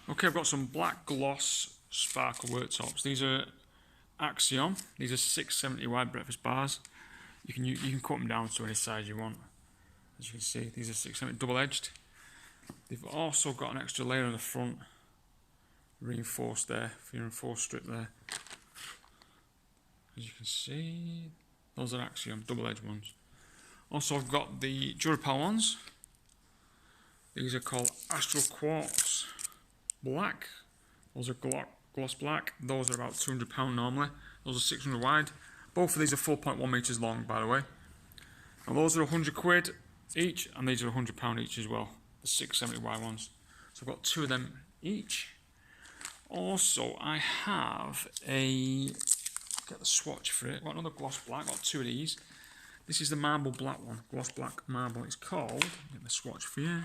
Okay, I've got some black gloss sparkle worktops. These are Axiom. These are 670 wide breakfast bars. You can cut them down to any size you want. As you can see, these are 670 double-edged. They've also got an extra layer on the front, reinforced there, for your reinforced strip there. As you can see, those are Axiom double-edged ones. Also, I've got the Duropal ones. These are called Astral Quartz Black. Those are gloss black. Those are about £200 normally. Those are 600 wide. Both of these are 4.1 meters long, by the way. And those are 100 quid each, and these are £100 each as well. The 670 wide ones. So I've got two of them each. Also, I have get the swatch for it. I've got another gloss black. I've got two of these. This is the marble black one, gloss black marble. It's called. Get the swatch for you.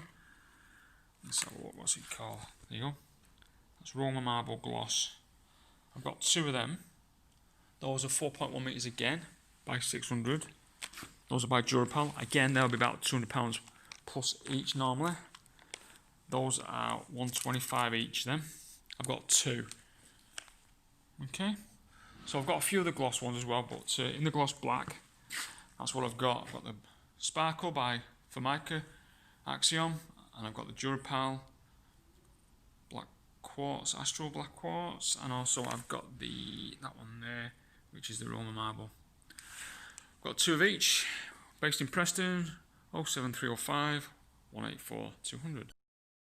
Let's have a look. What's it called? There you go. That's Roma marble gloss. I've got two of them. Those are 4.1 meters again, by 600. Those are by Duropal. Again, they'll be about £200 plus each normally. Those are 125 each then. I've got two. Okay. So I've got a few of the gloss ones as well, but in the gloss black, that's what I've got. I've got the Sparkle by Formica Axiom, and I've got the Duropal black quartz, Astral black quartz, and also I've got that one there, which is the Roma marble. I've got two of each, based in Preston, 07305 184 200.